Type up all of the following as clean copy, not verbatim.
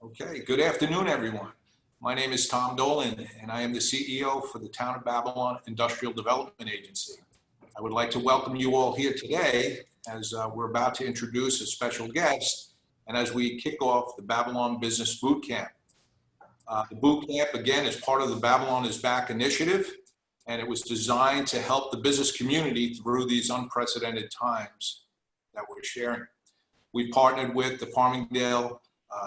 Okay, good afternoon, everyone. My name is Tom Dolan, and I am the CEO for the Town of Babylon Industrial Development Agency. I would like to welcome you all here today as we're about to introduce a special guest and as we kick off the Babylon Business Boot Camp. The boot camp, again, is part of the Babylon is Back initiative, and it was designed to help the business community through these unprecedented times that we're sharing. We partnered with the Farmingdale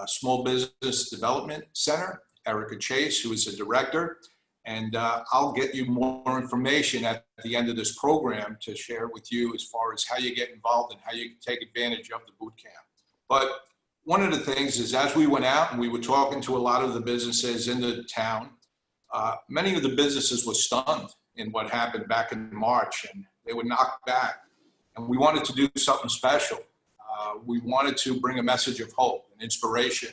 Small Business Development Center, Erica Chase, who is the director, and I'll get you more information at the end of this program to share with you as far as how you get involved and how you can take advantage of the boot camp. But one of the things is, as we went out and we were talking to a lot of the businesses in the town, many of the businesses were stunned in what happened back in March, and they were knocked back. And we wanted to do something special. We wanted to bring a message of hope and inspiration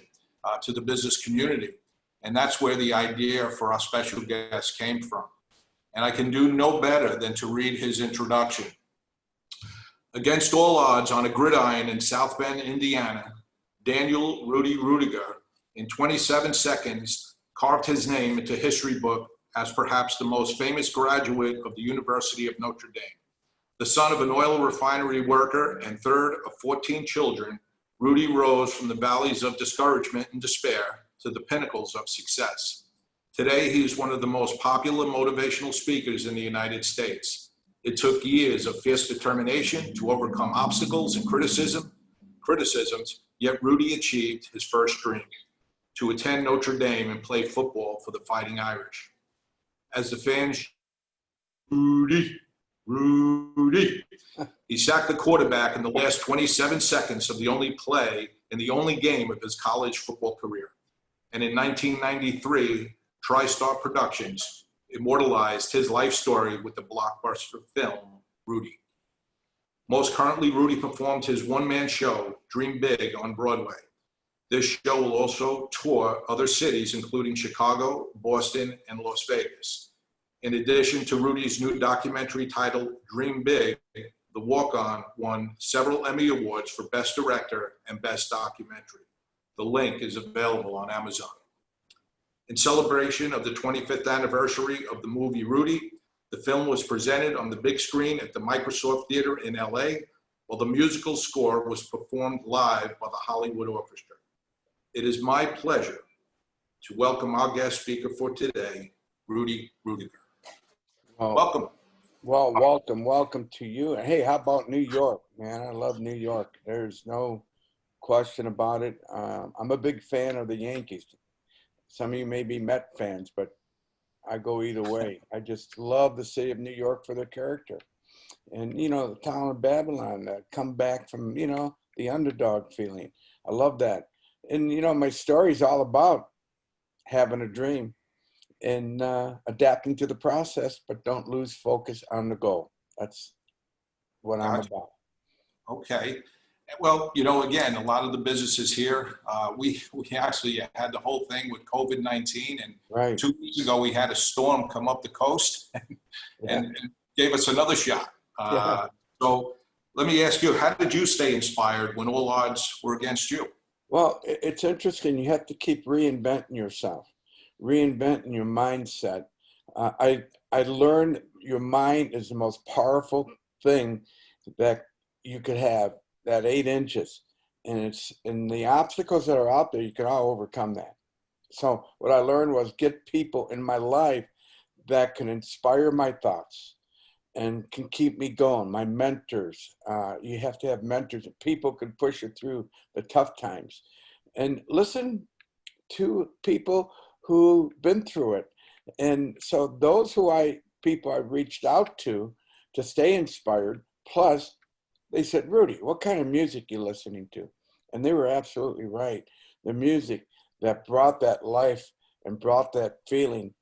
to the business community. And that's where the idea for our special guest came from. And I can do no better than to read his introduction. Against all odds, on a gridiron in South Bend, Indiana, Daniel Rudy Rudiger, in 27 seconds, carved his name into history book as perhaps the most famous graduate of the University of Notre Dame. The son of an oil refinery worker and third of 14 children, Rudy rose from the valleys of discouragement and despair to the pinnacles of success. Today, he is one of the most popular motivational speakers in the United States. It took years of fierce determination to overcome obstacles and criticisms, yet Rudy achieved his first dream, to attend Notre Dame and play football for the Fighting Irish. As the fans, Rudy. He sacked the quarterback in the last 27 seconds of the only play in the only game of his college football career. And in 1993, TriStar Productions immortalized his life story with the blockbuster film, Rudy. Most currently, Rudy performed his one-man show, Dream Big, on Broadway. This show will also tour other cities, including Chicago, Boston, and Las Vegas. In addition to Rudy's new documentary titled Dream Big, The Walk-On won several Emmy Awards for Best Director and Best Documentary. The link is available on Amazon. In celebration of the 25th anniversary of the movie Rudy, the film was presented on the big screen at the Microsoft Theater in LA, while the musical score was performed live by the Hollywood Orchestra. It is my pleasure to welcome our guest speaker for today, Rudy Rudiger. Oh, Welcome. well, welcome to you. And hey, how about New York, man? I love New York. There's no question about it. I'm a big fan of the Yankees. Some of you may be Met fans, but I go either way. I just love the city of New York for their character. And, the town of Babylon, come back from, the underdog feeling. I love that. And, my story is all about having a dream and adapting to the process, but don't lose focus on the goal. That's what I'm about. Okay. Well, again, a lot of the businesses here, we actually had the whole thing with COVID-19, and Right. 2 weeks ago we had a storm come up the coast and gave us another shot. So let me ask you, how did you stay inspired when all odds were against you? Well, it's interesting. You have to keep reinventing yourself, reinventing your mindset. I learned your mind is the most powerful thing that you could have, that 8 inches. And the obstacles that are out there, you can all overcome that. So what I learned was get people in my life that can inspire my thoughts and can keep me going. My mentors, you have to have mentors, and people can push you through the tough times. And listen to people who've been through it. And so those people I reached out to stay inspired, plus they said, Rudy, what kind of music you listening to? And they were absolutely right. The music that brought that life and brought that feeling.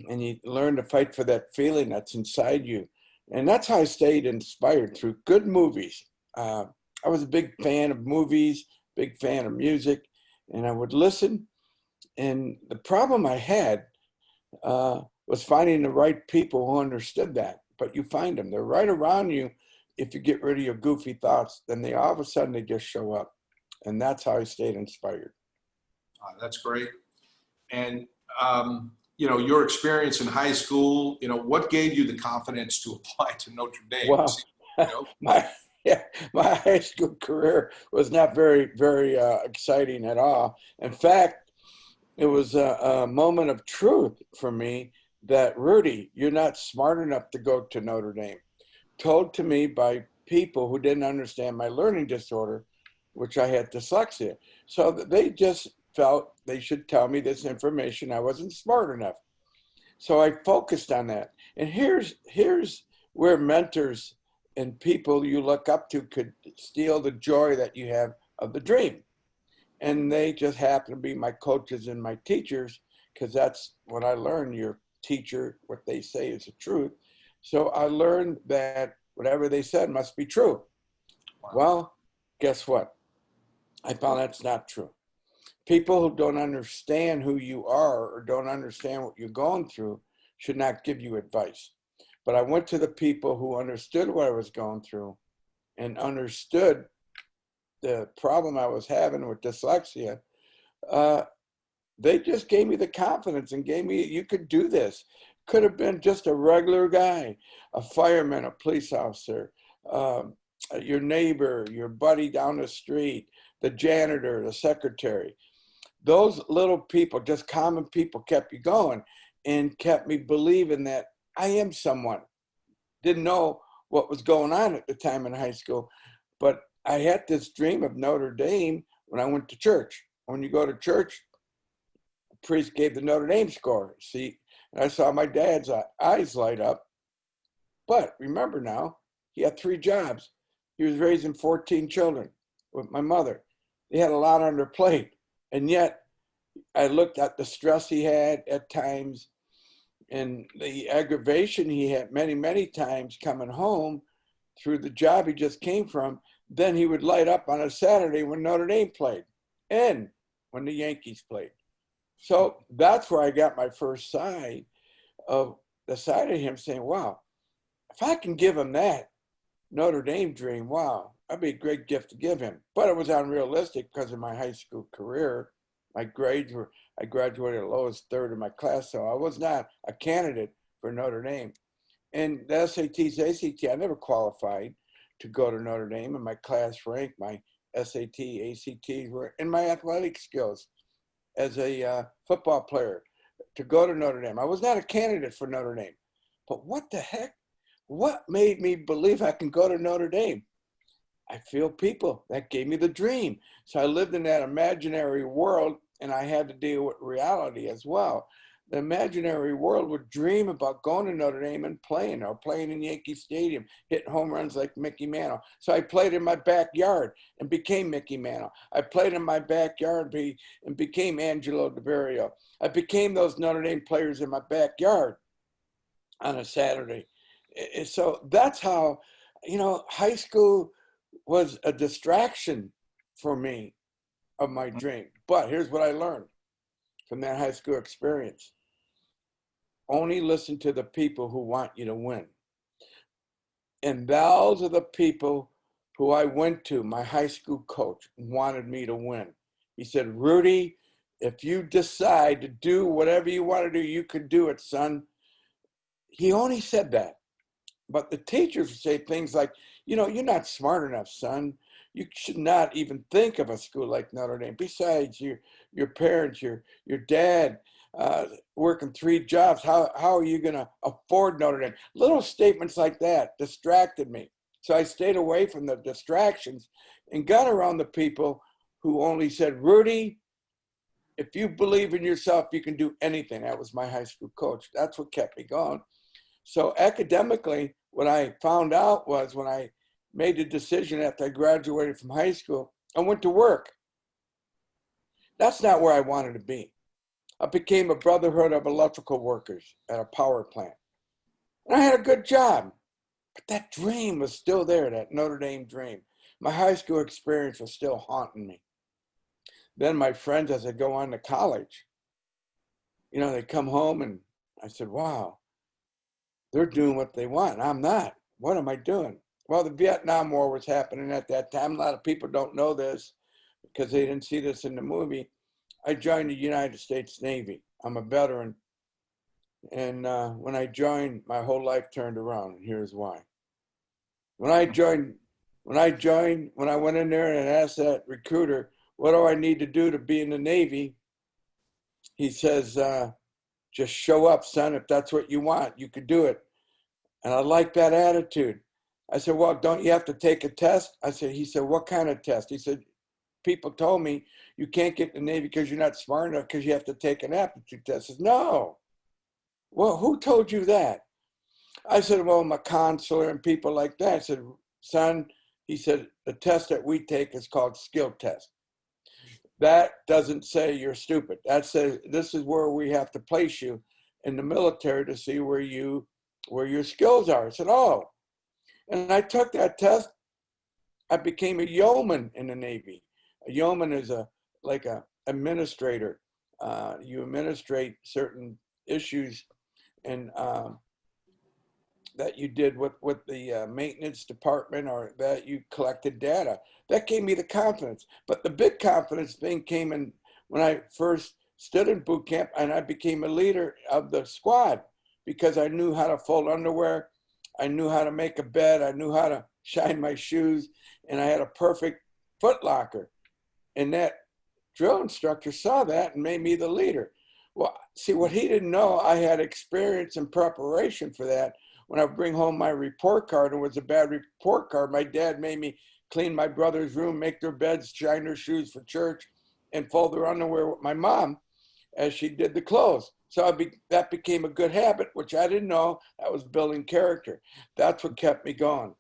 And you learn to fight for that feeling that's inside you. And that's how I stayed inspired, through good movies. I was a big fan of movies, big fan of music, and I would listen. And the problem I had was finding the right people who understood that. But you find them. They're right around you. If you get rid of your goofy thoughts, then all of a sudden they just show up. And that's how I stayed inspired. That's great. And, your experience in high school, what gave you the confidence to apply to Notre Dame? Well, my yeah, my high school career was not very exciting at all. In fact, it was a moment of truth for me that Rudy, you're not smart enough to go to Notre Dame. Told to me by people who didn't understand my learning disorder, which I had dyslexia. So they just felt they should tell me this information. I wasn't smart enough. So I focused on that. And here's where mentors and people you look up to could steal the joy that you have of the dream. And they just happen to be my coaches and my teachers, because that's what I learned. Your teacher, what they say is the truth. So I learned that whatever they said must be true. Wow. Well, guess what? I found that's not true. People who don't understand who you are or don't understand what you're going through should not give you advice. But I went to the people who understood what I was going through and understood the problem I was having with dyslexia. They just gave me the confidence and gave me, you could do this. Could have been just a regular guy, a fireman, a police officer, your neighbor, your buddy down the street, the janitor, the secretary. Those little people, just common people, kept you going and kept me believing that I am someone. Didn't know what was going on at the time in high school, but I had this dream of Notre Dame when I went to church. When you go to church, the priest gave the Notre Dame score. See, and I saw my dad's eyes light up. But remember now, he had 3 jobs. He was raising 14 children with my mother. He had a lot on their plate. And yet I looked at the stress he had at times and the aggravation he had many times coming home through the job he just came from. Then he would light up on a Saturday when Notre Dame played and when the Yankees played. So that's where I got my first sign of the side of him saying, wow, if I can give him that Notre Dame dream, wow, that'd be a great gift to give him. But it was unrealistic because of my high school career. My grades were, I graduated lowest third in my class, so I was not a candidate for Notre Dame. And the SATs, ACT, I never qualified to go to Notre Dame, and my class rank, my SAT, ACT were in my athletic skills as a football player to go to Notre Dame. I was not a candidate for Notre Dame. But what the heck? What made me believe I can go to Notre Dame? I feel people that gave me the dream. So I lived in that imaginary world, and I had to deal with reality as well. The imaginary world would dream about going to Notre Dame and playing, or playing in Yankee Stadium, hitting home runs like Mickey Mantle. So I played in my backyard and became Mickey Mantle. I played in my backyard and became Angelo DeBerrio. I became those Notre Dame players in my backyard on a Saturday. So that's how, high school was a distraction for me of my dream. But here's what I learned from that high school experience. Only listen to the people who want you to win. And those are the people who I went to. My high school coach wanted me to win. He said, Rudy, if you decide to do whatever you want to do, you can do it, son. He only said that. But the teachers would say things like, you're not smart enough, son. You should not even think of a school like Notre Dame. Besides, your parents, your dad, working 3 jobs. How are you going to afford Notre Dame? Little statements like that distracted me. So I stayed away from the distractions and got around the people who only said, Rudy, if you believe in yourself, you can do anything. That was my high school coach. That's what kept me going. So academically, what I found out was when I made the decision after I graduated from high school, I went to work. That's not where I wanted to be. I became a brotherhood of electrical workers at a power plant. And I had a good job, but that dream was still there, that Notre Dame dream. My high school experience was still haunting me. Then my friends, as I go on to college, they come home and I said, wow, they're doing what they want. I'm not. What am I doing? Well, the Vietnam War was happening at that time. A lot of people don't know this because they didn't see this in the movie. I joined the United States Navy. I'm a veteran. And when I joined, my whole life turned around. And here's why. When I joined, when I went in there and asked that recruiter, what do I need to do to be in the Navy? He says, just show up, son. If that's what you want, you could do it. And I like that attitude. I said, well, don't you have to take a test? He said, what kind of test? He said, people told me you can't get in the Navy because you're not smart enough because you have to take an aptitude test. I said, no. Well, who told you that? I said, well, my counselor and people like that. I said, son, he said, the test that we take is called skill test. That doesn't say you're stupid. That says this is where we have to place you in the military to see where your skills are. I said, oh. And I took that test. I became a yeoman in the Navy. A yeoman is like a administrator. You administrate certain issues and that you did with the maintenance department, or that you collected data. That gave me the confidence. But the big confidence thing came in when I first stood in boot camp and I became a leader of the squad, because I knew how to fold underwear. I knew how to make a bed. I knew how to shine my shoes, and I had a perfect foot locker. And that drill instructor saw that and made me the leader. Well, see, what he didn't know, I had experience and preparation for that. When I bring home my report card, and it was a bad report card, my dad made me clean my brother's room, make their beds, shine their shoes for church, and fold their underwear with my mom as she did the clothes. So that became a good habit, which I didn't know. I was building character. That's what kept me going,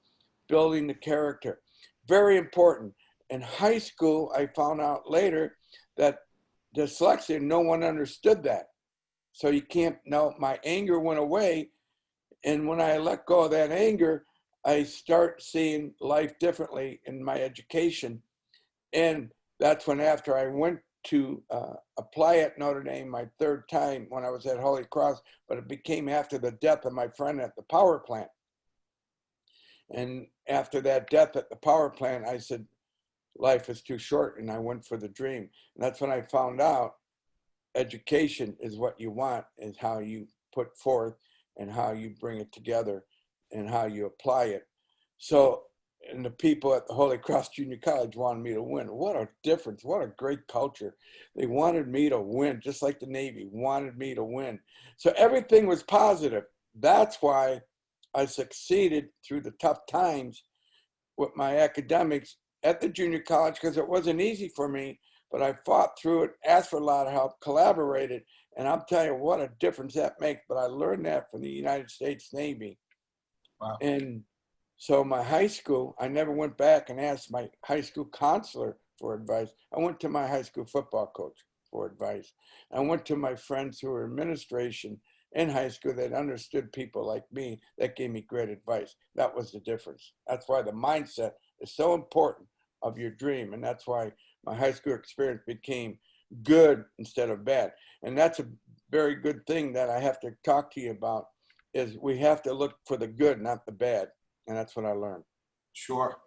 building the character. Very important. In high school, I found out later that dyslexia, no one understood that. So you can't, no, my anger went away. And when I let go of that anger, I start seeing life differently in my education. And that's when, after I went to apply at Notre Dame my third time when I was at Holy Cross, but it became after the death of my friend at the power plant. And after that death at the power plant, I said, life is too short, and I went for the dream. And that's when I found out education is what you want, is how you put forth and how you bring it together and how you apply it. So, and the people at the Holy Cross Junior College wanted me to win. What a difference. What a great culture. They wanted me to win, just like the Navy wanted me to win. So everything was positive. That's why I succeeded through the tough times with my academics at the junior college, because it wasn't easy for me, but I fought through it, asked for a lot of help, collaborated, and I'll tell you what a difference that makes. But I learned that from the United States Navy. Wow. And so my high school, I never went back and asked my high school counselor for advice. I went to my high school football coach for advice. I went to my friends who were administration in high school that understood people like me, that gave me great advice. That was the difference. That's why the mindset is so important of your dream. And that's why my high school experience became good instead of bad. And that's a very good thing that I have to talk to you about, is we have to look for the good, not the bad. And that's what I learned. Sure.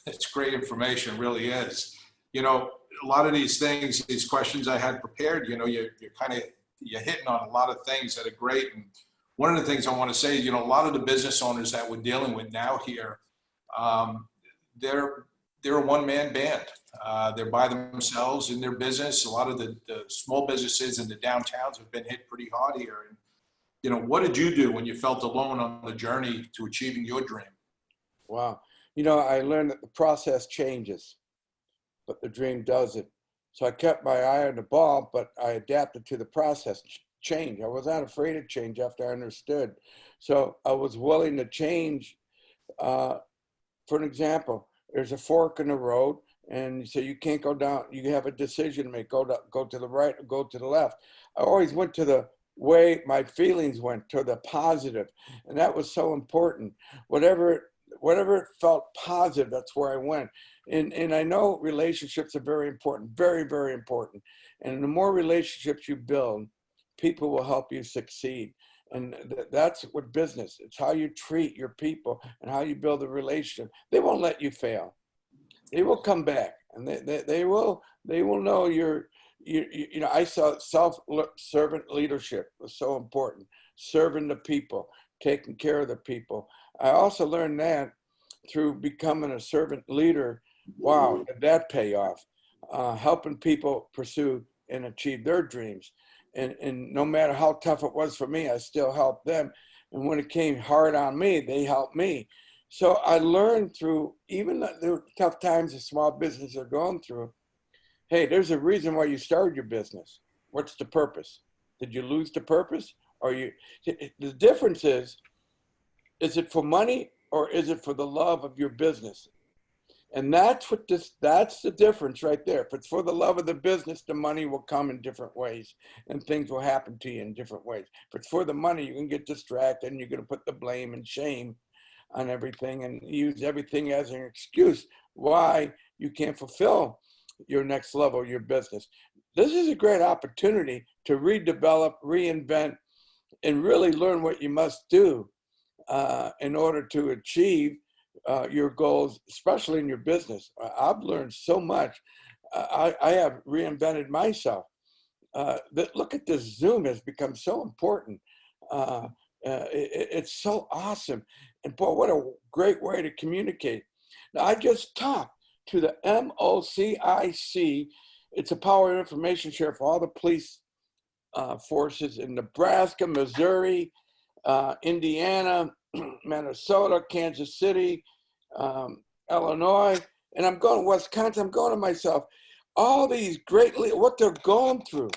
It's great information, really is. You know, a lot of these things, these questions I had prepared, you know, you're hitting on a lot of things that are great. And one of the things I want to say, you know, a lot of the business owners that we're dealing with now here, they're a one-man band. They're by themselves in their business. A lot of the small businesses in the downtowns have been hit pretty hard here. And, you know, what did you do when you felt alone on the journey to achieving your dream? Wow. You know, I learned that the process changes, but the dream doesn't. So I kept my eye on the ball, but I adapted to the process change. I was not afraid of change after I understood. So I was willing to change. For an example, there's a fork in the road, and so you can't go down. You have a decision to make: go to the right, or go to the left. I always went to the way my feelings went, to the positive, and that was so important. Whatever it felt positive, that's where I went. And I know relationships are very important, very, very important. And the more relationships you build, people will help you succeed. And that's what business, it's how you treat your people and how you build a relationship. They won't let you fail. They will come back, and they will know you know, I saw servant leadership was so important, serving the people, taking care of the people. I also learned that through becoming a servant leader. Wow, did that pay off? Helping people pursue and achieve their dreams. And no matter how tough it was for me, I still helped them. And when it came hard on me, they helped me. So I learned through even the tough times the small businesses are going through. Hey, there's a reason why you started your business. What's the purpose? Did you lose the purpose? Or you? The difference is it for money or is it for the love of your business? And that's the difference right there. If it's for the love of the business, the money will come in different ways and things will happen to you in different ways. If it's for the money, you can get distracted and you're going to put the blame and shame on everything and use everything as an excuse why you can't fulfill your next level of your business. This is a great opportunity to redevelop, reinvent, and really learn what you must do in order to achieve your goals, especially in your business. I've learned so much. I have reinvented myself. Look at this Zoom has become so important. It's so awesome. And boy, what a great way to communicate. Now, I just talked to the MOCIC. It's a power information share for all the police forces in Nebraska, Missouri, Indiana, Minnesota, Kansas City, Illinois, and I'm going to Wisconsin. I'm going to myself, all these what they're going through.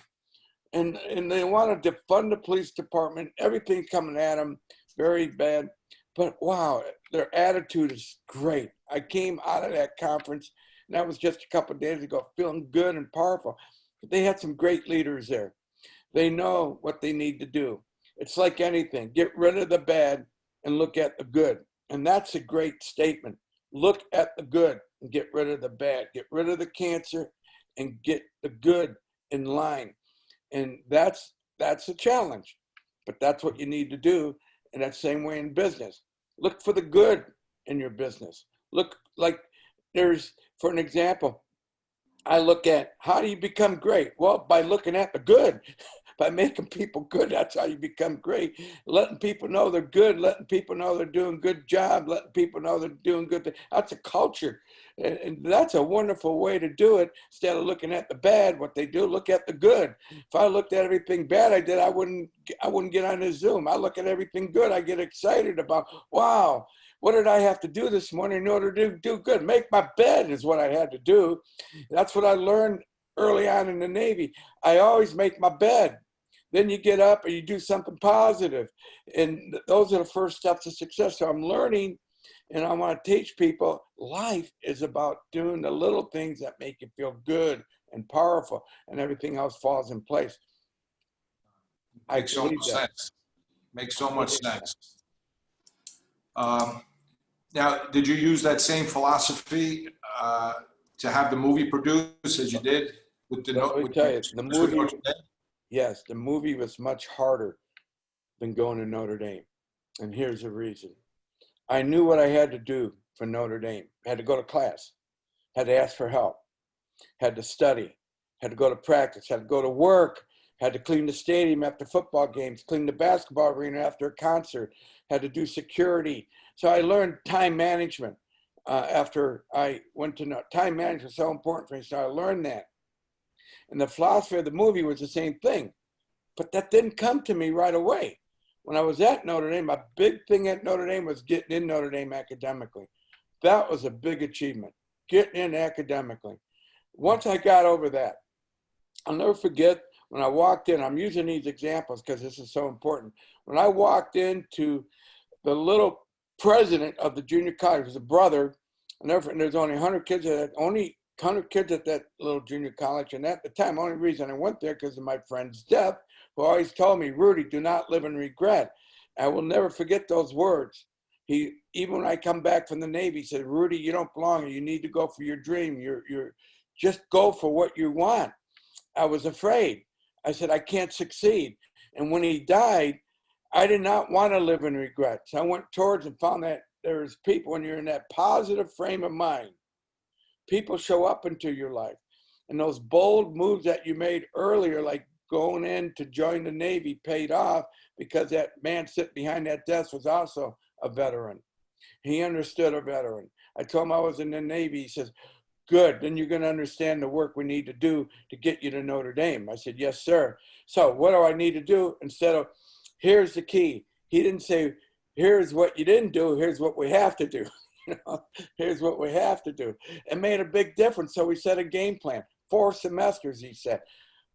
And they want to defund the police department. Everything's coming at them very bad. But wow, their attitude is great. I came out of that conference, and that was just a couple of days ago, feeling good and powerful. But they had some great leaders there. They know what they need to do. It's like anything. Get rid of the bad and look at the good. And that's a great statement. Look at the good and get rid of the bad. Get rid of the cancer and get the good in line. And that's a challenge, but that's what you need to do. And that same way in business. Look for the good in your business. Look like for an example, I look at how do you become great? Well, by looking at the good, by making people good, that's how you become great. Letting people know they're good, letting people know they're doing a good job, letting people know they're doing good. That's a culture. And that's a wonderful way to do it. Instead of looking at the bad, what they do, look at the good. If I looked at everything bad I did, I wouldn't get on this Zoom. I look at everything good. I get excited about, wow, what did I have to do this morning in order to do good? Make my bed is what I had to do. That's what I learned early on in the Navy. I always make my bed. Then you get up and you do something positive. And those are the first steps to success. So I'm learning, and I want to teach people life is about doing the little things that make you feel good and powerful, and everything else falls in place. Makes so much sense. Makes so much sense. Now, did you use that same philosophy to have the movie produced as you did with the Let me tell you, the movie. Yes, the movie was much harder than going to Notre Dame. And here's the reason. I knew what I had to do for Notre Dame. I had to go to class, had to ask for help, had to study, had to go to practice, had to go to work, had to clean the stadium after football games, clean the basketball arena after a concert, had to do security. So I learned time management after I went to time management was so important for me. So I learned that. And the philosophy of the movie was the same thing, but that didn't come to me right away. When I was at Notre Dame, my big thing at Notre Dame was getting in Notre Dame academically. That was a big achievement, getting in academically. Once I got over that, I'll never forget when I walked in, I'm using these examples because this is so important. When I walked into the little president of the junior college, was a brother, and there's only 100 kids at that little junior college. And at the time, only reason I went there because of my friend's death, who always told me, Rudy, do not live in regret. I will never forget those words. Even when I come back from the Navy, he said, Rudy, you don't belong here. You need to go for your dream. You're just go for what you want. I was afraid. I said, I can't succeed. And when he died, I did not want to live in regret. So I went towards and found that there's people, when you're in that positive frame of mind, people show up into your life. And those bold moves that you made earlier, like going in to join the Navy, paid off because that man sitting behind that desk was also a veteran. He understood a veteran. I told him I was in the Navy. He says, good, then you're going to understand the work we need to do to get you to Notre Dame. I said, yes, sir. So what do I need to do? Instead of, here's the key. He didn't say, here's what you didn't do. Here's what we have to do. Here's what we have to do. It made a big difference. So we set a game plan. 4 semesters, he said.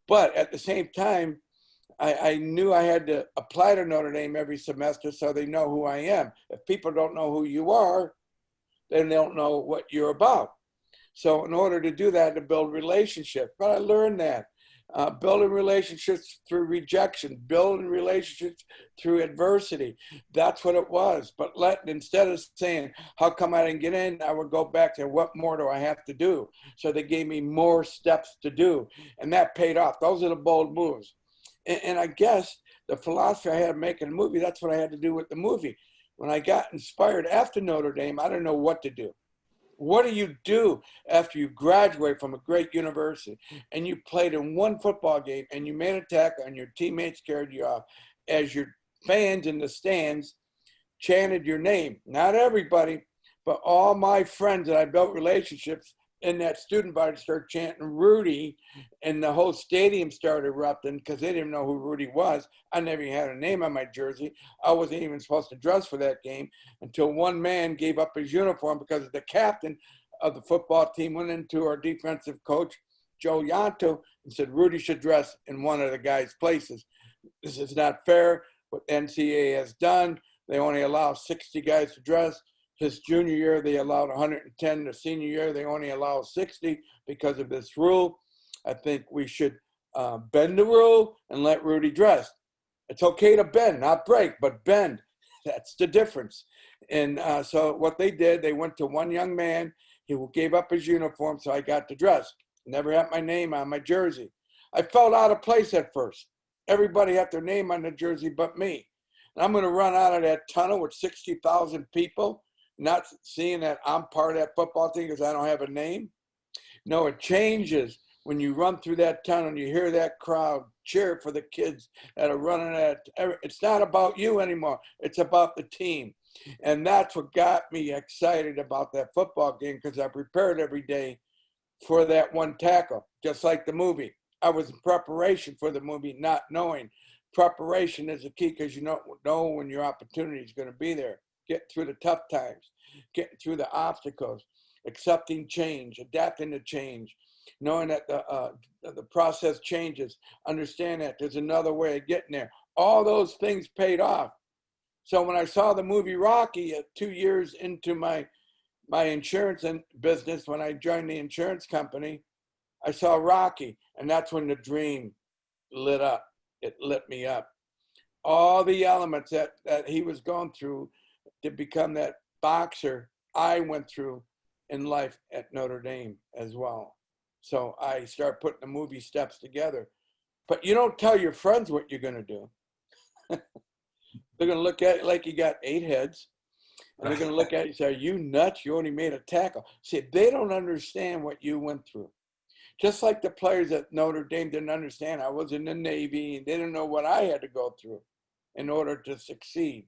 But at the same time, I knew I had to apply to Notre Dame every semester so they know who I am. If people don't know who you are, then they don't know what you're about. So in order to do that, to build relationships, but I learned that. Building relationships through rejection, building relationships through adversity. That's what it was. But instead of saying, how come I didn't get in, I would go back to what more do I have to do? So they gave me more steps to do. And that paid off. Those are the bold moves. And I guess the philosophy I had making a movie, that's what I had to do with the movie. When I got inspired after Notre Dame, I didn't know what to do. What do you do after you graduate from a great university and you played in one football game and you made a tackle and your teammates carried you off as your fans in the stands chanted your name? Not everybody, but all my friends that I built relationships in that student body started chanting Rudy, and the whole stadium started erupting because they didn't know who Rudy was. I never even had a name on my jersey. I wasn't even supposed to dress for that game until one man gave up his uniform because the captain of the football team went into our defensive coach, Joe Yanto, and said, Rudy should dress in one of the guys' places. This is not fair what NCAA has done. They only allow 60 guys to dress. His junior year, they allowed 110. The senior year, they only allow 60 because of this rule. I think we should bend the rule and let Rudy dress. It's okay to bend, not break, but bend. That's the difference. And so what they did, they went to one young man. He gave up his uniform, so I got to dress. Never had my name on my jersey. I felt out of place at first. Everybody had their name on the jersey but me. And I'm going to run out of that tunnel with 60,000 people, not seeing that I'm part of that football team because I don't have a name. No, it changes when you run through that tunnel and you hear that crowd cheer for the kids that are running at. It's not about you anymore. It's about the team. And that's what got me excited about that football game because I prepared every day for that one tackle, just like the movie. I was in preparation for the movie, not knowing. Preparation is the key because you don't know when your opportunity is going to be there. Get through the tough times, getting through the obstacles, accepting change, adapting to change, knowing that the process changes, understand that there's another way of getting there. All those things paid off. So when I saw the movie Rocky 2 years into my insurance business, when I joined the insurance company, I saw Rocky, and that's when the dream lit up. It lit me up. All the elements that he was going through to become that boxer, I went through in life at Notre Dame as well. So I start putting the movie steps together. But you don't tell your friends what you're going to do. They're going to look at it like you got 8 heads. And they're going to look at you and say, are you nuts? You only made a tackle. See, they don't understand what you went through. Just like the players at Notre Dame didn't understand I was in the Navy, and they didn't know what I had to go through in order to succeed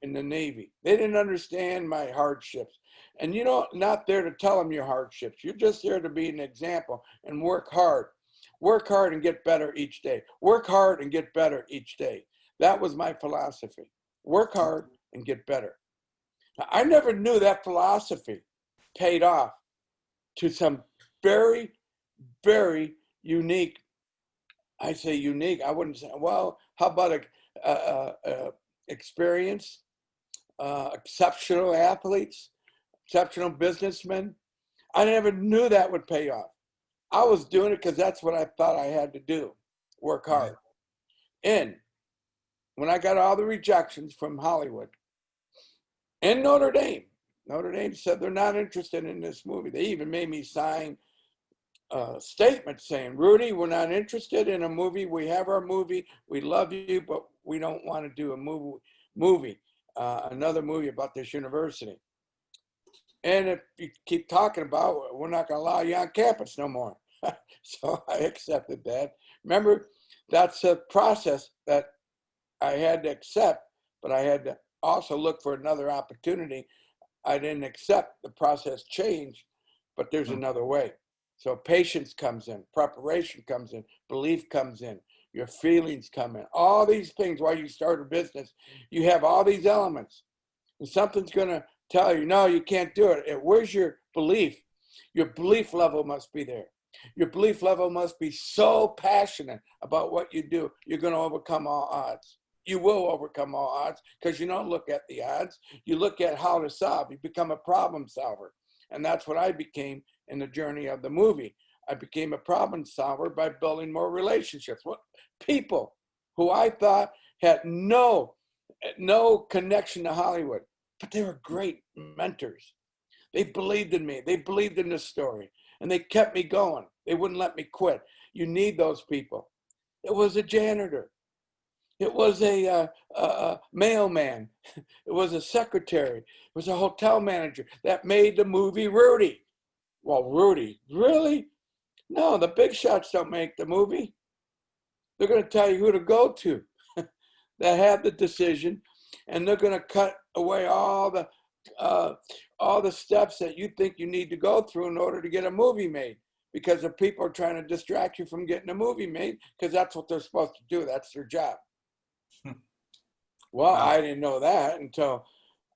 in the Navy. They didn't understand my hardships. And you're not there to tell them your hardships. You're just there to be an example and work hard. Work hard and get better each day. Work hard and get better each day. That was my philosophy. Work hard and get better. Now, I never knew that philosophy paid off to some very, very unique. I say unique. I wouldn't say, well, how about experience, exceptional athletes, exceptional businessmen? I never knew that would pay off. I was doing it because that's what I thought I had to do, work hard. And when I got all the rejections from Hollywood and Notre Dame said they're not interested in this movie. They even made me sign a statement saying, Rudy, we're not interested in a movie. We have our movie. We love you, but we don't want to do a movie, another movie about this university. And if you keep talking about, we're not going to allow you on campus no more. So I accepted that. Remember, that's a process that I had to accept, but I had to also look for another opportunity. I didn't accept the process change, but there's another way. So patience comes in, preparation comes in, belief comes in, your feelings come in. All these things while you start a business, you have all these elements. And something's going to tell you, no, you can't do it. Where's your belief? Your belief level must be there. Your belief level must be so passionate about what you do. You're going to overcome all odds. You will overcome all odds because you don't look at the odds. You look at how to solve. You become a problem solver. And that's what I became in the journey of the movie. I became a problem solver by building more relationships with people who I thought had no connection to Hollywood, but they were great mentors. They believed in me. They believed in this story, and they kept me going. They wouldn't let me quit. You need those people. It was a janitor. It was a mailman. It was a secretary. It was a hotel manager that made the movie Rudy. Well, Rudy, really? No, the big shots don't make the movie. They're going to tell you who to go to that have the decision, and they're going to cut away all the steps that you think you need to go through in order to get a movie made, because the people are trying to distract you from getting a movie made because that's what they're supposed to do. That's their job. Well, Wow. I didn't know that until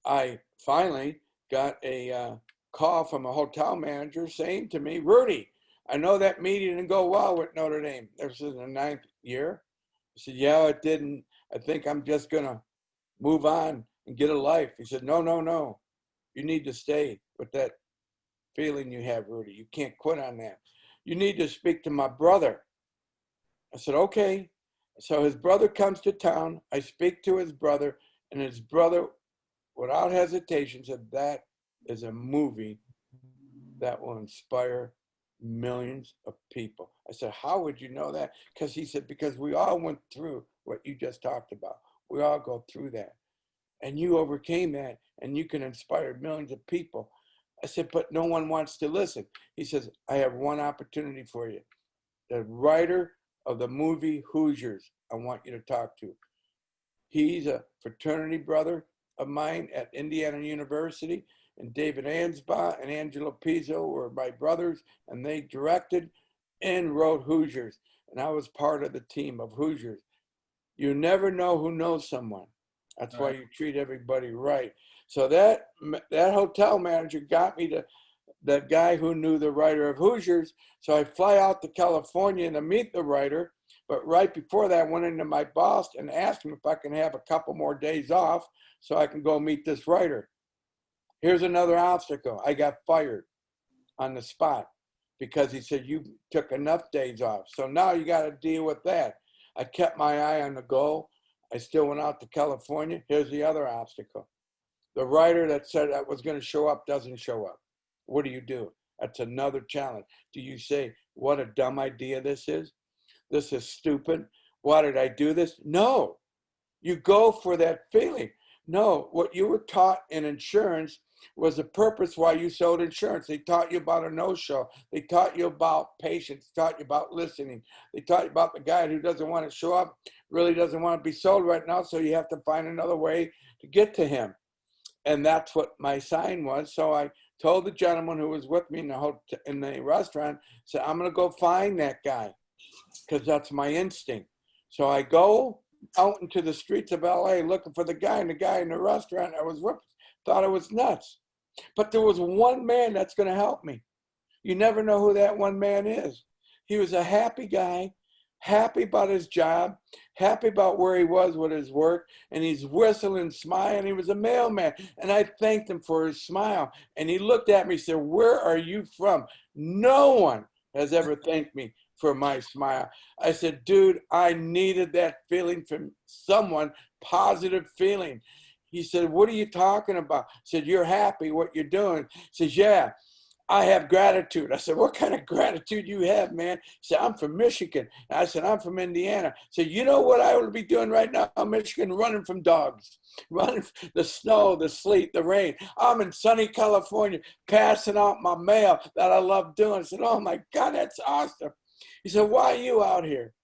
I finally got a call from a hotel manager saying to me, Rudy, I know that meeting didn't go well with Notre Dame. This is the 9th year. I said, yeah, it didn't. I think I'm just going to move on and get a life. He said, no, no, no. You need to stay with that feeling you have, Rudy. You can't quit on that. You need to speak to my brother. I said, okay. So his brother comes to town. I speak to his brother, and his brother, without hesitation, said, that is a movie that will inspire millions of people. I said, how would you know that? Because he said, because we all went through what you just talked about. We all go through that. And you overcame that, and you can inspire millions of people. I said, but no one wants to listen. He says, I have one opportunity for you. The writer of the movie Hoosiers, I want you to talk to. He's a fraternity brother of mine at Indiana University, and David Ansbaugh and Angelo Pizzo were my brothers, and they directed and wrote Hoosiers, and I was part of the team of Hoosiers. You never know who knows someone. That's why you treat everybody right. So that hotel manager got me to the guy who knew the writer of Hoosiers. So I fly out to California to meet the writer. But right before that, I went into my boss and asked him if I can have a couple more days off so I can go meet this writer. Here's another obstacle. I got fired on the spot because he said, you took enough days off. So now you got to deal with that. I kept my eye on the goal. I still went out to California. Here's the other obstacle. The writer that said I was going to show up doesn't show up. What do? That's another challenge. Do you say, what a dumb idea this is? This is stupid. Why did I do this? No. You go for that feeling. No, what you were taught in insurance was the purpose why you sold insurance. They taught you about a no-show. They taught you about patience, taught you about listening. They taught you about the guy who doesn't want to show up, really doesn't want to be sold right now, so you have to find another way to get to him. And that's what my sign was. So I told the gentleman who was with me in the restaurant, said, I'm going to go find that guy because that's my instinct. So I go out into the streets of LA looking for the guy, and the guy in the restaurant I was with thought I was nuts. But there was one man that's going to help me. You never know who that one man is. He was a happy guy, happy about his job, happy about where he was with his work, and he's whistling, smiling. He was a mailman, and I thanked him for his smile. And he looked at me and said, where are you from? No one has ever thanked me for my smile. I said, dude, I needed that feeling from someone, positive feeling. He said, what are you talking about? I said, you're happy what you're doing. He says, yeah, I have gratitude. I said, what kind of gratitude you have, man? He said, I'm from Michigan. And I said, I'm from Indiana. I said, you know what I would be doing right now in Michigan? Running from dogs, running the snow, the sleet, the rain. I'm in sunny California, passing out my mail that I love doing. I said, oh my God, that's awesome. He said, why are you out here?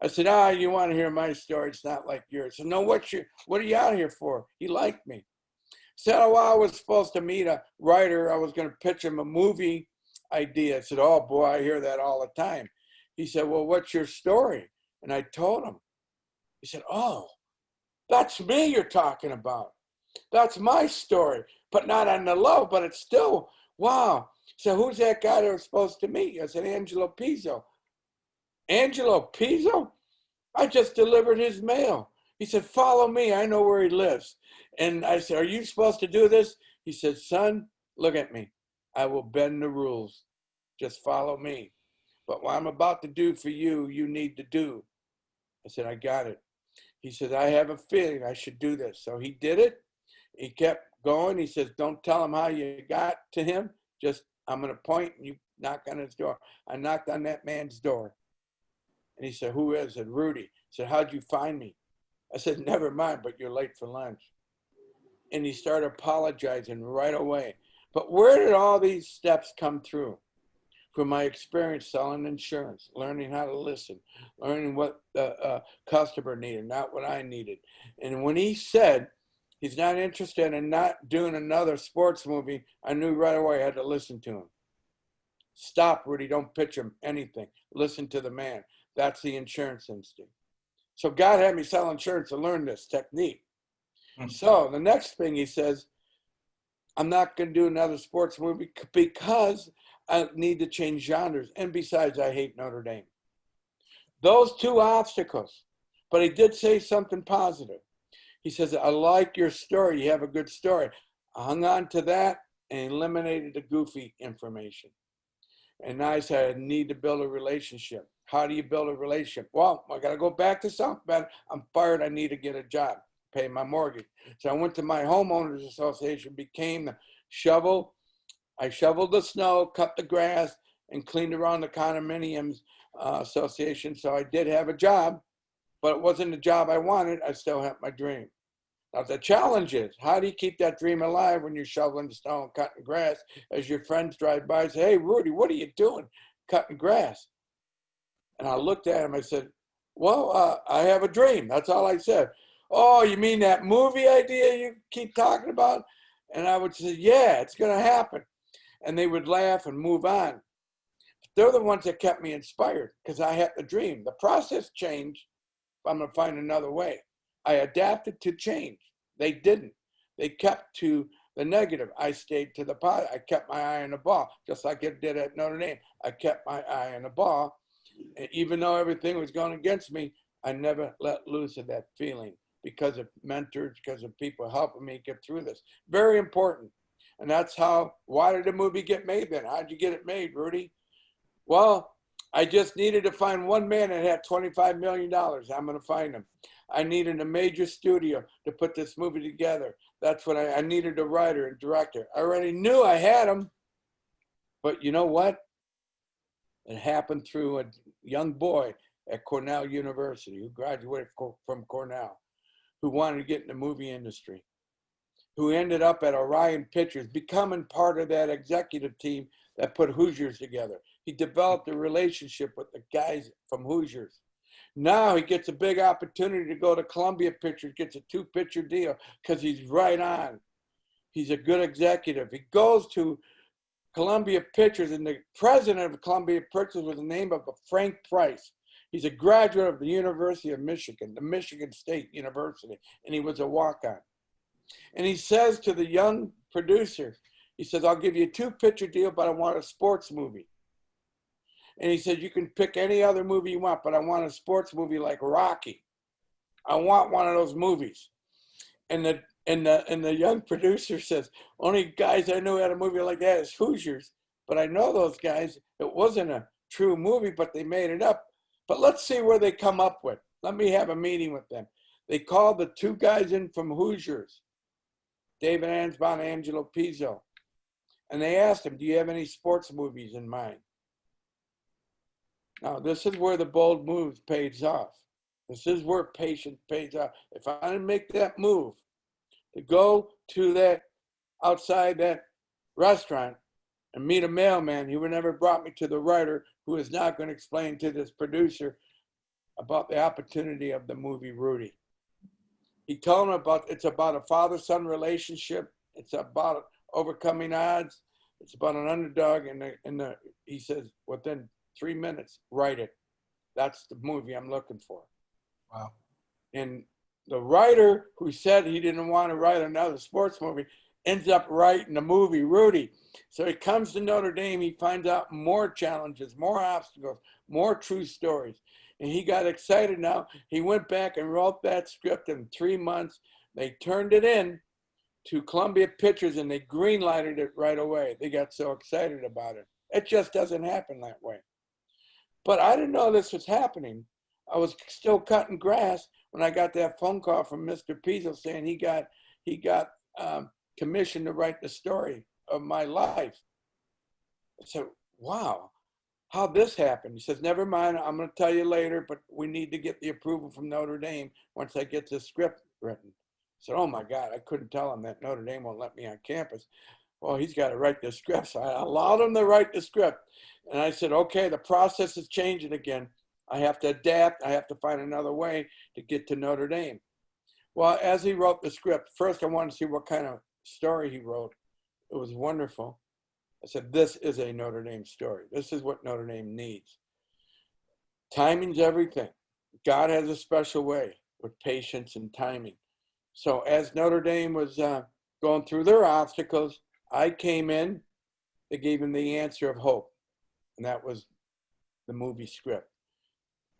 I said, you want to hear my story? It's not like yours. I said, no, what are you out here for? He liked me. Said, well, I was supposed to meet a writer. I was going to pitch him a movie idea. I said, oh boy, I hear that all the time. He said, well, what's your story? And I told him. He said, oh, that's me you're talking about. That's my story, but not on the low, but it's still, wow. So who's that guy that was supposed to meet you? I said, Angelo Pizzo. Angelo Pizzo? I just delivered his mail. He said, follow me. I know where he lives. And I said, are you supposed to do this? He said, son, look at me. I will bend the rules. Just follow me. But what I'm about to do for you, you need to do. I said, I got it. He said, I have a feeling I should do this. So he did it. He kept going. He says, don't tell him how you got to him. Just, I'm going to point and you knock on his door. I knocked on that man's door. And he said, who is it? Rudy. I said, how'd you find me? I said, never mind, but you're late for lunch. And he started apologizing right away. But where did all these steps come through? From my experience selling insurance, learning how to listen, learning what the customer needed, not what I needed. And when he said he's not interested in not doing another sports movie, I knew right away I had to listen to him. Stop, Rudy, don't pitch him anything. Listen to the man. That's the insurance instinct. So God had me sell insurance to learn this technique. So the next thing he says, I'm not going to do another sports movie because I need to change genres. And besides, I hate Notre Dame. Those two obstacles. But he did say something positive. He says, I like your story. You have a good story. I hung on to that and eliminated the goofy information. And I said, I need to build a relationship. How do you build a relationship? Well, I got to go back to something better. I'm fired. I need to get a job, pay my mortgage. So I went to my homeowners association, became the shovel. I shoveled the snow, cut the grass, and cleaned around the condominiums association. So I did have a job, but it wasn't the job I wanted. I still had my dream. Now the challenge is, how do you keep that dream alive when you're shoveling the snow and cutting grass as your friends drive by and say, hey, Rudy, what are you doing cutting grass? And I looked at him, I said, well, I have a dream. That's all I said. Oh, you mean that movie idea you keep talking about? And I would say, yeah, it's going to happen. And they would laugh and move on. They're the ones that kept me inspired because I had the dream. The process changed. I'm going to find another way. I adapted to change. They didn't. They kept to the negative. I stayed to the pot. I kept my eye on the ball, just like it did at Notre Dame. I kept my eye on the ball. And even though everything was going against me, I never let loose of that feeling because of mentors, because of people helping me get through this. Very important. And that's how, why did the movie get made then? How'd you get it made, Rudy? Well, I just needed to find one man that had $25 million. I'm going to find him. I needed a major studio to put this movie together. That's what I needed, a writer and director. I already knew I had him, but you know what? It happened through a young boy at Cornell University who graduated from Cornell, who wanted to get in the movie industry, who ended up at Orion Pictures, becoming part of that executive team that put Hoosiers together. He developed a relationship with the guys from Hoosiers. Now he gets a big opportunity to go to Columbia Pictures, gets a 2-picture deal because he's right on. He's a good executive. He goes to Columbia Pictures, and the president of Columbia Pictures was the name of Frank Price. He's a graduate of the University of Michigan, the Michigan State University, and he was a walk-on. And he says to the young producer, he says, I'll give you a 2-picture deal, but I want a sports movie. And he said, you can pick any other movie you want, but I want a sports movie like Rocky. I want one of those movies. And the young producer says, only guys I know had a movie like that is Hoosiers. But I know those guys, it wasn't a true movie, but they made it up. But let's see where they come up with. Let me have a meeting with them. They called the 2 guys in from Hoosiers, David Ansbaugh and Angelo Pizzo. And they asked him, do you have any sports movies in mind? Now, this is where the bold move pays off. This is where patience pays off. If I didn't make that move to go to that outside that restaurant and meet a mailman, he would never brought me to the writer who is now going to explain to this producer about the opportunity of the movie Rudy. He told him it's about a father-son relationship. It's about overcoming odds. It's about an underdog. He says, within 3 minutes, write it. That's the movie I'm looking for. Wow. And the writer who said he didn't want to write another sports movie ends up writing the movie Rudy. So he comes to Notre Dame. He finds out more challenges, more obstacles, more true stories. And he got excited now. He went back and wrote that script in 3 months. They turned it in to Columbia Pictures and they green-lighted it right away. They got so excited about it. It just doesn't happen that way. But I didn't know this was happening. I was still cutting grass when I got that phone call from Mr. Pizzo saying he got commissioned to write the story of my life. I said, wow, how'd this happen? He says, never mind, I'm going to tell you later, but we need to get the approval from Notre Dame once I get the script written. I said, oh my God, I couldn't tell him that Notre Dame won't let me on campus. Well, he's got to write the script. So I allowed him to write the script. And I said, okay, the process is changing again. I have to adapt. I have to find another way to get to Notre Dame. Well, as he wrote the script, first I wanted to see what kind of story he wrote. It was wonderful. I said, this is a Notre Dame story. This is what Notre Dame needs. Timing's everything. God has a special way with patience and timing. So as Notre Dame was going through their obstacles, I came in, they gave him the answer of hope. And that was the movie script.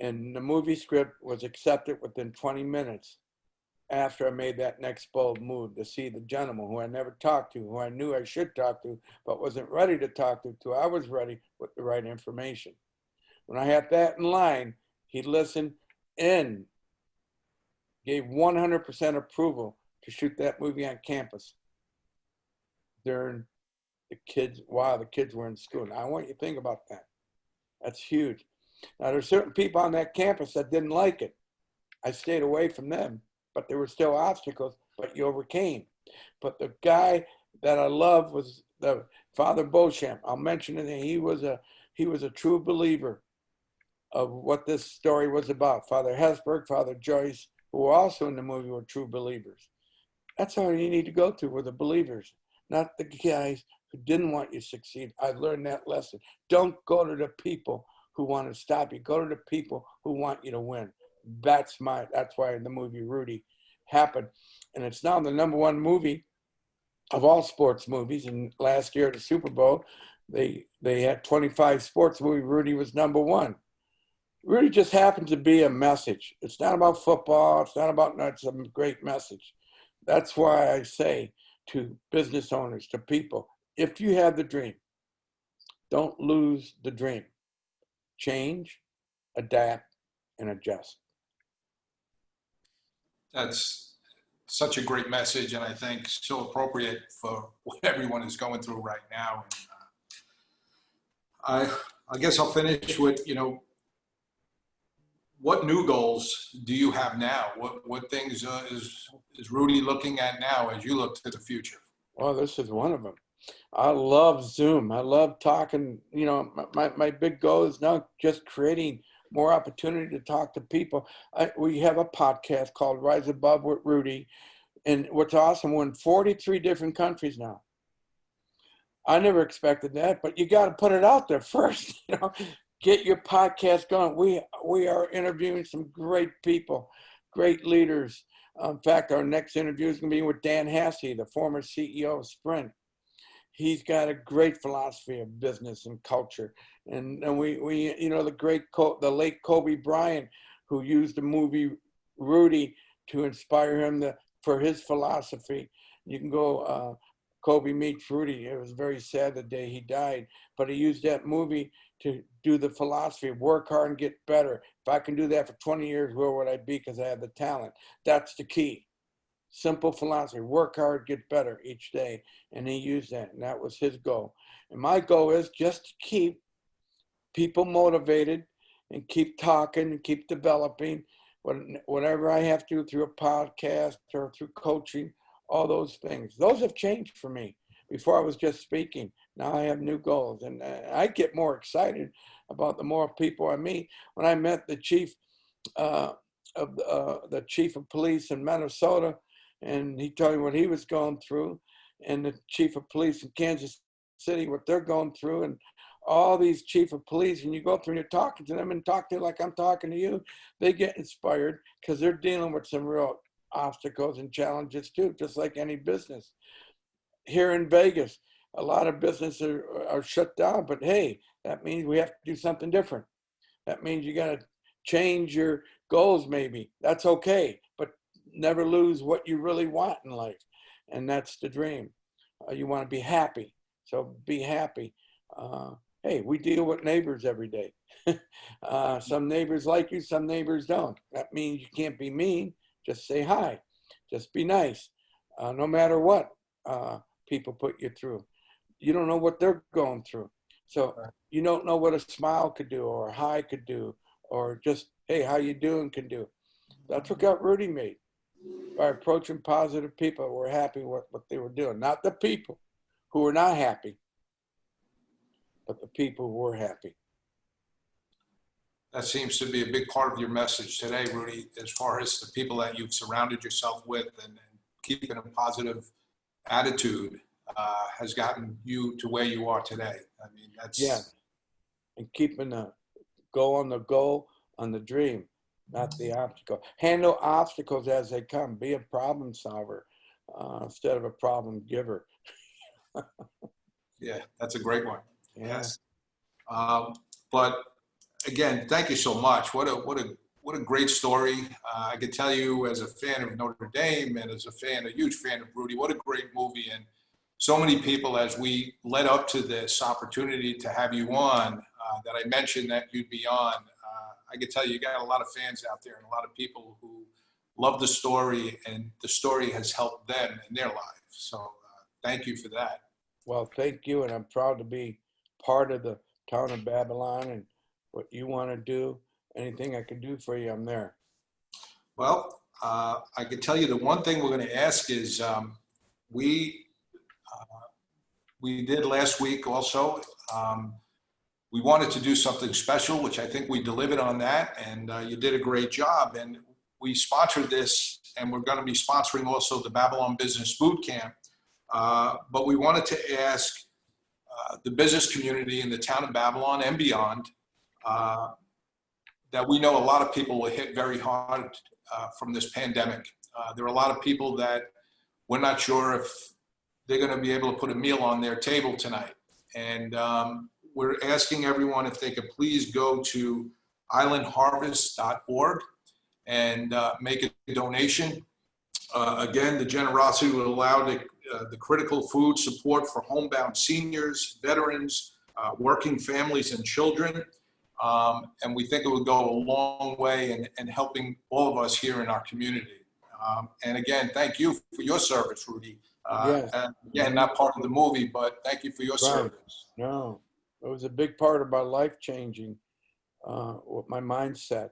And the movie script was accepted within 20 minutes after I made that next bold move to see the gentleman who I never talked to, who I knew I should talk to, but wasn't ready to talk to till I was ready with the right information. When I had that in line, he listened and gave 100% approval to shoot that movie on campus during the kids, while the kids were in school. Now, I want you to think about that. That's huge. Now, there's certain people on that campus that didn't like it. I stayed away from them, but there were still obstacles, but you overcame. But the guy that I love was the Father Beauchamp. I'll mention it. He was a true believer of what this story was about. Father Hesburgh, Father Joyce, who were also in the movie, were true believers. That's all you need to go to, were the believers, not the guys who didn't want you to succeed. I learned that lesson. Don't go to the people who want to stop you. Go to the people who want you to win. That's why the movie Rudy happened. And it's now the #1 movie of all sports movies. And last year at the Super Bowl, they had 25 sports movies. Rudy was #1. Rudy just happened to be a message. It's not about football. It's not about nuts. It's a great message. That's why I say to business owners, to people, if you have the dream, don't lose the dream. Change, adapt, and adjust. That's such a great message, and I think so appropriate for what everyone is going through right now. And I guess I'll finish with, what new goals do you have now? What things is Rudy looking at now as you look to the future? Well, this is one of them. I love Zoom. I love talking. My big goal is now just creating more opportunity to talk to people. We have a podcast called Rise Above with Rudy. And what's awesome, we're in 43 different countries now. I never expected that, but you got to put it out there first. Get your podcast going. We are interviewing some great people, great leaders. In fact, our next interview is going to be with Dan Hassey, the former CEO of Sprint. He's got a great philosophy of business and culture. And we the late Kobe Bryant, who used the movie Rudy to inspire him for his philosophy. You can go Kobe Meets Rudy. It was very sad the day he died, but he used that movie to do the philosophy of work hard and get better. If I can do that for 20 years, where would I be? Because I have the talent. That's the key. Simple philosophy, work hard, get better each day. And he used that, and that was his goal. And my goal is just to keep people motivated and keep talking and keep developing whatever I have to do through a podcast or through coaching, all those things. Those have changed for me. Before I was just speaking. Now I have new goals, and I get more excited about the more people I meet. When I met the chief the chief of police in Minnesota, and he told me what he was going through, and the chief of police in Kansas City, what they're going through, and all these chief of police, and you go through and you're talking to them and talk to them like I'm talking to you, they get inspired because they're dealing with some real obstacles and challenges too, just like any business. Here in Vegas, a lot of businesses are shut down, but hey, that means we have to do something different. That means you got to change your goals maybe. That's okay, but never lose what you really want in life. And that's the dream. You want to be happy. So be happy. Hey, we deal with neighbors every day. Some neighbors like you, some neighbors don't. That means you can't be mean. Just say hi. Just be nice. No matter what people put you through. You don't know what they're going through. So you don't know what a smile could do or a hi could do or just, hey, how you doing can do. That's what got Rudy made. By approaching positive people who were happy with what they were doing. Not the people who were not happy, but the people who were happy. That seems to be a big part of your message today, Rudy, as far as the people that you've surrounded yourself with and keeping a positive attitude has gotten you to where you are today. I mean, that's... Yeah, and keeping the goal on the dream, not the obstacle. Handle obstacles as they come. Be a problem solver instead of a problem giver. Yeah, that's a great one. Yeah. Yes. But again, thank you so much. What a great story. I can tell you as a fan of Notre Dame and as a huge fan of Rudy, what a great movie. And so many people, as we led up to this opportunity to have you on, that I mentioned that you'd be on, I can tell you got a lot of fans out there and a lot of people who love the story, and the story has helped them in their lives. So thank you for that. Well, thank you, and I'm proud to be part of the town of Babylon, and what you want to do, anything I can do for you, I'm there. Well, I can tell you the one thing we're going to ask is we did last week also. We wanted to do something special, which I think we delivered on that, and you did a great job. And we sponsored this, and we're going to be sponsoring also the Babylon Business Boot Camp. But we wanted to ask the business community in the town of Babylon and beyond that we know a lot of people were hit very hard from this pandemic. There are a lot of people that we're not sure if they're going to be able to put a meal on their table tonight. And we're asking everyone if they could please go to islandharvest.org and make a donation. Again, the generosity will allow the critical food support for homebound seniors, veterans, working families, and children. And we think it would go a long way in helping all of us here in our community. And again, thank you for your service, Rudy. Yes. And again, not part of the movie, but thank you for your service. No, it was a big part of my life changing with my mindset.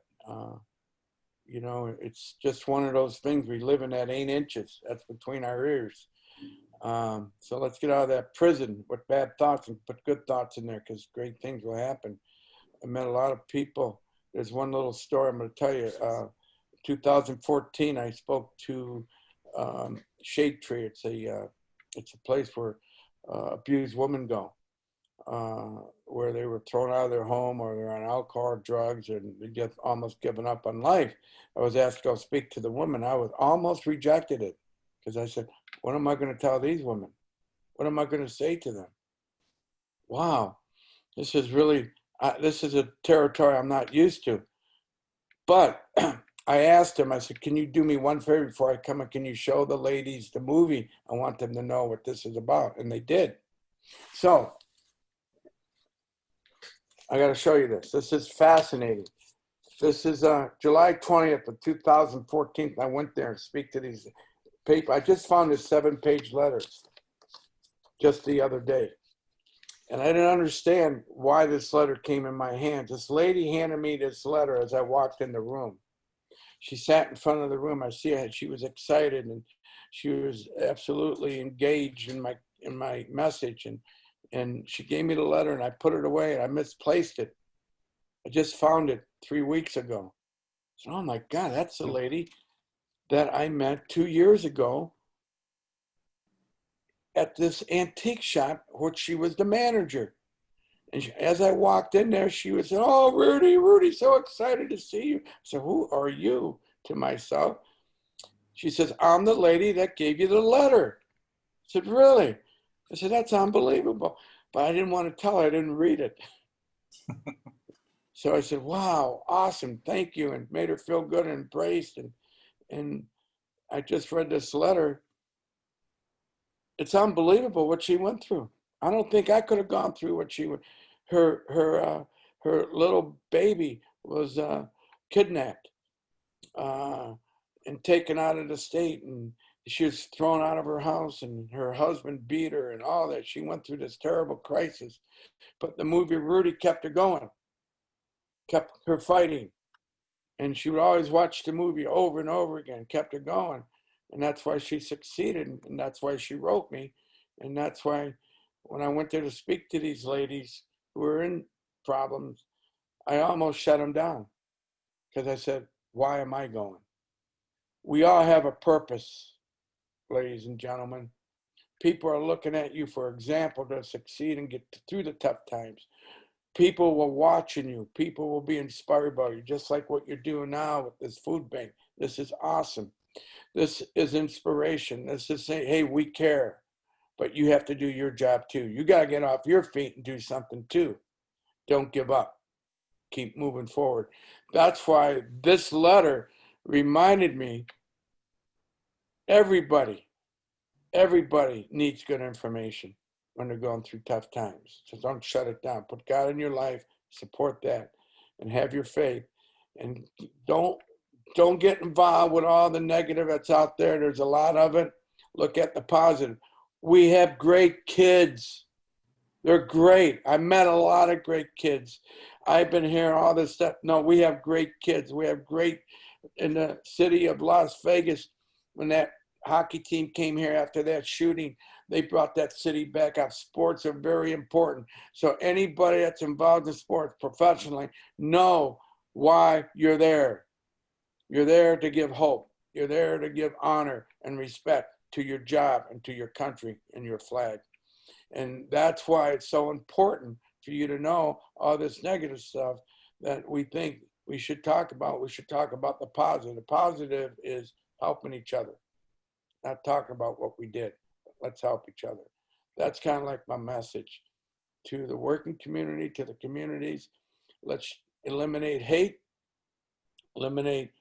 You know, it's just one of those things we live in that 8 inches. That's between our ears. So let's get out of that prison with bad thoughts and put good thoughts in there, because great things will happen. I met a lot of people. There's one little story I'm going to tell you. 2014, I spoke to Shade Tree. It's a place where abused women go, where they were thrown out of their home or they're on alcohol or drugs and they get almost given up on life. I was asked to go speak to the women. I was almost rejected it because I said, what am I going to tell these women? What am I going to say to them? Wow, this is really, this is a territory I'm not used to. But I asked him, I said, can you do me one favor before I come and can you show the ladies the movie? I want them to know what this is about. And they did. So I got to show you this. This is fascinating. This is July 20th of 2014. I went there and speak to these paper. I just found this 7-page letter just the other day. And I didn't understand why this letter came in my hands. This lady handed me this letter as I walked in the room. She sat in front of the room. I see her. She was excited and she was absolutely engaged in my message. And she gave me the letter and I put it away and I misplaced it. I just found it 3 weeks ago. So, oh my God, that's the lady that I met 2 years ago at this antique shop where she was the manager. And as I walked in there, she was saying, oh, Rudy, so excited to see you. So who are you? To myself. She says, I'm the lady that gave you the letter. I said, really? I said, that's unbelievable. But I didn't want to tell her, I didn't read it. So I said, wow, awesome, thank you. And made her feel good and embraced. And I just read this letter. It's unbelievable what she went through. I don't think I could have gone through what she went. Her little baby was kidnapped and taken out of the state, and she was thrown out of her house, and her husband beat her, and all that. She went through this terrible crisis. But the movie Rudy kept her going, kept her fighting, and she would always watch the movie over and over again, kept her going. And that's why she succeeded, and that's why she wrote me. And that's why when I went there to speak to these ladies who were in problems, I almost shut them down because I said, why am I going? We all have a purpose, ladies and gentlemen. People are looking at you for example to succeed and get through the tough times. People will watching you. People will be inspired by you, just like what you're doing now with this food bank. This is awesome. This is inspiration. This is saying, hey, we care, but you have to do your job too. You got to get off your feet and do something too. Don't give up. Keep moving forward. That's why this letter reminded me, everybody needs good information when they're going through tough times. So don't shut it down. Put God in your life, support that, and have your faith. And don't get involved with all the negative that's out there. There's a lot of it. Look at the positive. We have great kids. They're great. I met a lot of great kids. I've been hearing all this stuff. No, we have great kids. We have great, in the city of Las Vegas, when that hockey team came here after that shooting, they brought that city back up. Sports are very important. So anybody that's involved in sports professionally, know why you're there. You're there to give hope. You're there to give honor and respect to your job and to your country and your flag. And that's why it's so important for you to know all this negative stuff that we think we should talk about. We should talk about the positive. The positive is helping each other, not talking about what we did. Let's help each other. That's kind of like my message to the working community, to the communities. Let's eliminate hate, eliminate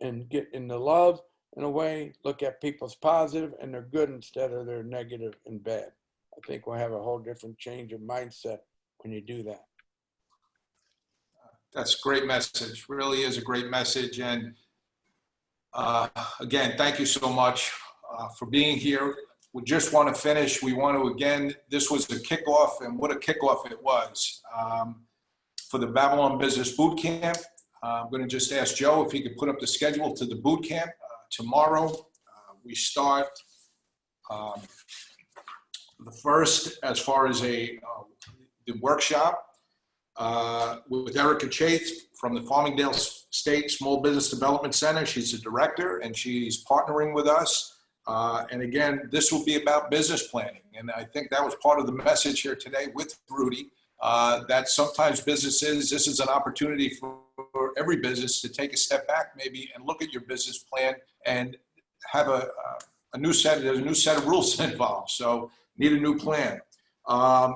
and get into love in a way, look at people's positive and their good instead of their negative and bad. I think we'll have a whole different change of mindset when you do that. That's a great message. Really is a great message. And again, thank you so much for being here. We just want to finish. We want to, again, this was a kickoff, and what a kickoff it was for the Babylon Business Boot Camp. I'm going to just ask Joe if he could put up the schedule to the boot camp. Tomorrow, we start the first, as far as the workshop with Erica Chaith from the Farmingdale State Small Business Development Center. She's the director, and she's partnering with us. And again, this will be about business planning. And I think that was part of the message here today with Rudy, that sometimes businesses, this is an opportunity for every business to take a step back maybe and look at your business plan and have a new set, there's a new set of rules involved. So need a new plan.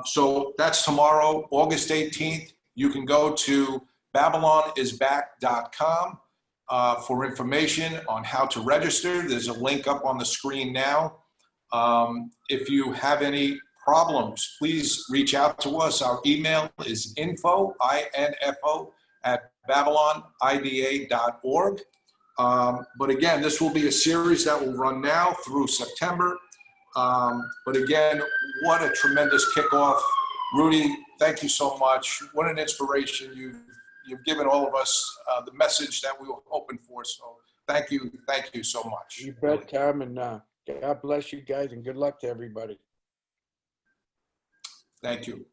So that's tomorrow, August 18th. You can go to babylonisback.com for information on how to register. There's a link up on the screen now. If you have any problems, please reach out to us. Our email is info@babylonida.org. But again, this will be a series that will run now through September. But again, what a tremendous kickoff. Rudy, thank you so much. What an inspiration. You've given all of us the message that we were hoping for. So thank you so much. You bet, Tom, and God bless you guys, and good luck to everybody. Thank you.